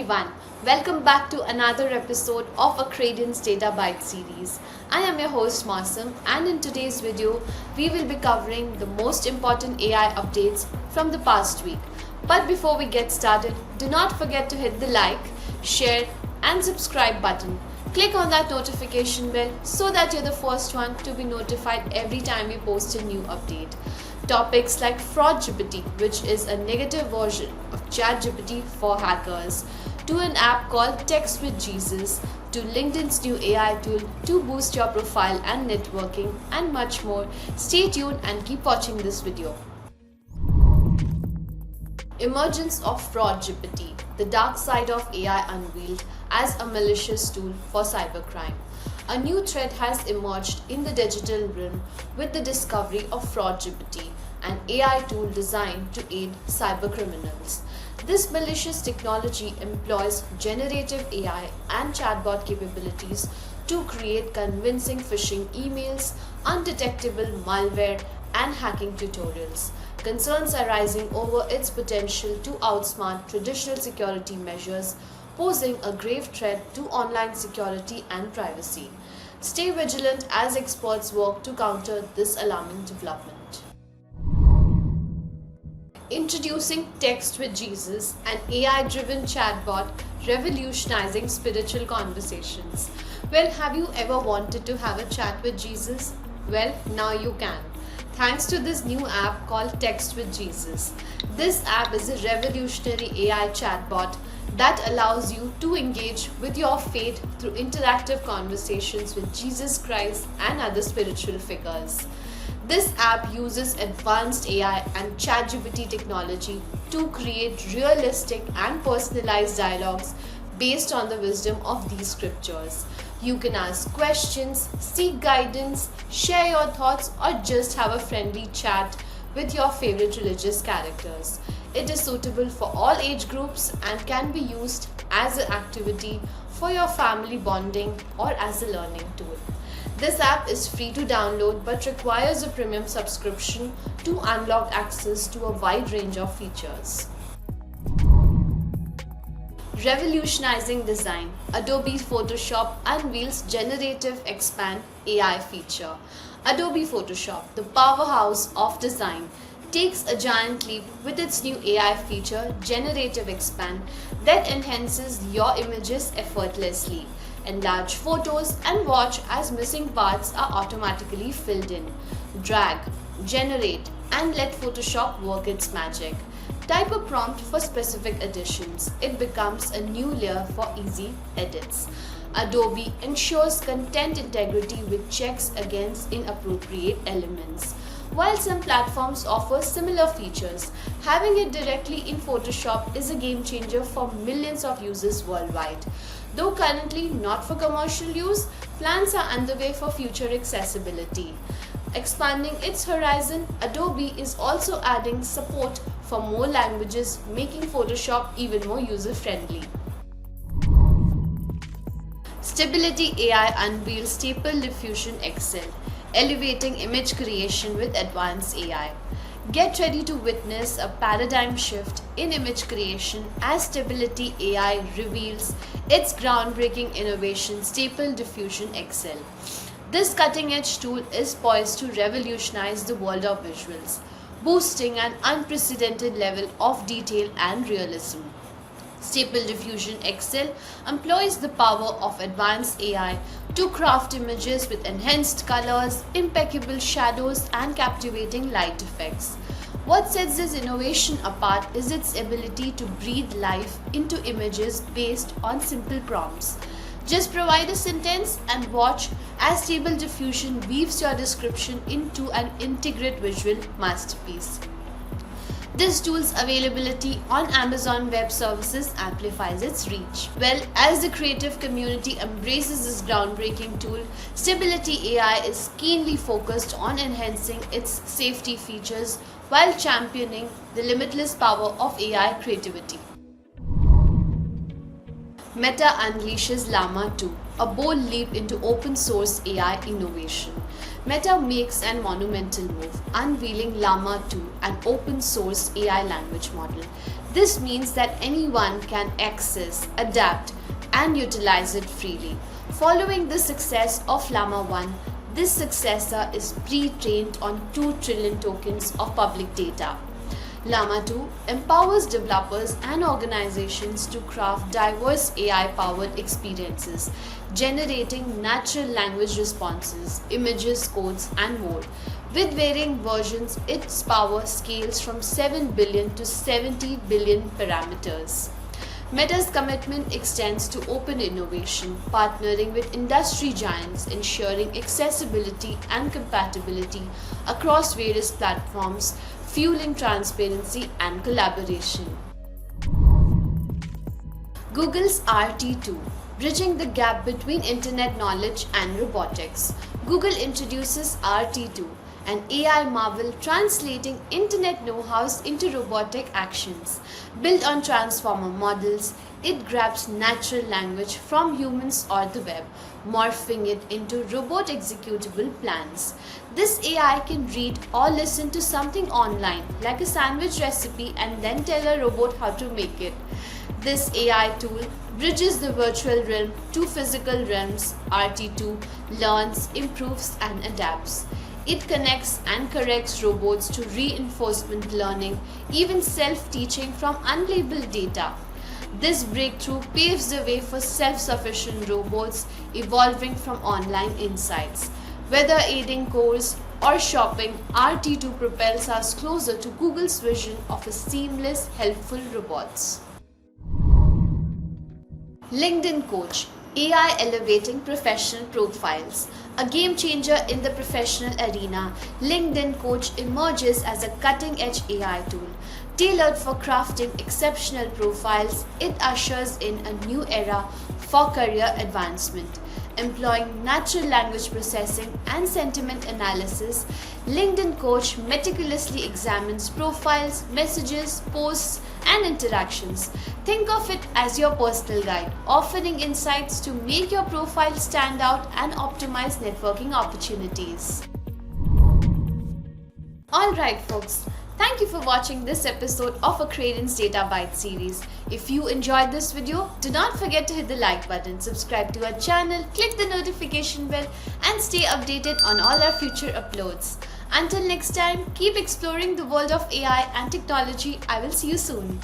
everyone, welcome back to another episode of Accredian's Data Bytes series. I am your host Mausam, and in today's video we will be covering the most important AI updates from the past week. But before we get started, do not forget to hit the like, share and subscribe button. Click on that notification bell so that you're the first one to be notified every time we post a new update. Topics like Fraud GPT, which is a negative version of ChatGPT for hackers, to an app called Text with Jesus, to LinkedIn's new AI tool to boost your profile and networking, and much more. Stay tuned and keep watching this video. Emergence of Fraud GPT, the dark side of AI unveiled as a malicious tool for cybercrime. A new threat has emerged in the digital realm with the discovery of Fraud GPT, an AI tool designed to aid cybercriminals. This malicious technology employs generative AI and chatbot capabilities to create convincing phishing emails, undetectable malware, and hacking tutorials. Concerns are rising over its potential to outsmart traditional security measures, posing a grave threat to online security and privacy. Stay vigilant as experts work to counter this alarming development. Introducing Text with Jesus, an AI-driven chatbot revolutionizing spiritual conversations. Well, have you ever wanted to have a chat with Jesus? Well, now you can. Thanks to this new app called Text with Jesus. This app is a revolutionary AI chatbot that allows you to engage with your faith through interactive conversations with Jesus Christ and other spiritual figures. This app uses advanced AI and ChatGPT technology to create realistic and personalized dialogues based on the wisdom of these scriptures. You can ask questions, seek guidance, share your thoughts, or just have a friendly chat with your favorite religious characters. It is suitable for all age groups and can be used as an activity for your family bonding or as a learning tool. This app is free to download but requires a premium subscription to unlock access to a wide range of features. Revolutionizing design, Adobe Photoshop unveils Generative Expand AI feature. Adobe Photoshop, the powerhouse of design, takes a giant leap with its new AI feature, Generative Expand, that enhances your images effortlessly. Enlarge photos and watch as missing parts are automatically filled in. Drag, generate, and let Photoshop work its magic. Type a prompt for specific additions. It becomes a new layer for easy edits. Adobe ensures content integrity with checks against inappropriate elements. While some platforms offer similar features, having it directly in Photoshop is a game changer for millions of users worldwide. Though currently not for commercial use, plans are underway for future accessibility. Expanding its horizon, Adobe is also adding support for more languages, making Photoshop even more user-friendly. Stability AI unveils Stable Diffusion XL, elevating image creation with advanced AI. Get ready to witness a paradigm shift in image creation as Stability AI reveals its groundbreaking innovation, Stable Diffusion XL. This cutting-edge tool is poised to revolutionize the world of visuals, boosting an unprecedented level of detail and realism. Stable Diffusion XL employs the power of advanced AI to craft images with enhanced colors, impeccable shadows, and captivating light effects. What sets this innovation apart is its ability to breathe life into images based on simple prompts. Just provide a sentence and watch as Stable Diffusion weaves your description into an integrated visual masterpiece. This tool's availability on Amazon Web Services amplifies its reach. Well, as the creative community embraces this groundbreaking tool, Stability AI is keenly focused on enhancing its safety features while championing the limitless power of AI creativity. Meta unleashes Llama 2, a bold leap into open source AI innovation. Meta makes an monumental move, unveiling Llama 2, an open source AI language model. This means that anyone can access, adapt, and utilize it freely. Following the success of Llama 1, this successor is pre-trained on 2 trillion tokens of public data. Llama 2 empowers developers and organizations to craft diverse AI-powered experiences, generating natural language responses, images, codes, and more. With varying versions, its power scales from 7 billion to 70 billion parameters. Meta's commitment extends to open innovation, partnering with industry giants, ensuring accessibility and compatibility across various platforms, fueling transparency and collaboration. Google's RT2, bridging the gap between internet knowledge and robotics. Google introduces RT2, an AI marvel translating internet know-hows into robotic actions. Built on transformer models, it grabs natural language from humans or the web, morphing it into robot executable plans. This AI can read or listen to something online, like a sandwich recipe, and then tell a robot how to make it. This AI tool bridges the virtual realm to physical realms. RT2 learns, improves, and adapts. It connects and corrects robots to reinforcement learning, even self-teaching from unlabeled data. This breakthrough paves the way for self-sufficient robots evolving from online insights. Whether aiding chores or shopping, RT2 propels us closer to Google's vision of a seamless, helpful robots. LinkedIn Coach, AI elevating professional profiles. A game changer in the professional arena, LinkedIn Coach emerges as a cutting-edge AI tool. Tailored for crafting exceptional profiles, it ushers in a new era for career advancement. Employing natural language processing and sentiment analysis, LinkedIn Coach meticulously examines profiles, messages, posts, and interactions. Think of it as your personal guide, offering insights to make your profile stand out and optimize networking opportunities. Alright folks, thank you for watching this episode of Accredian's Data Bytes series. If you enjoyed this video, do not forget to hit the like button, subscribe to our channel, click the notification bell, and stay updated on all our future uploads. Until next time, keep exploring the world of AI and technology. I will see you soon.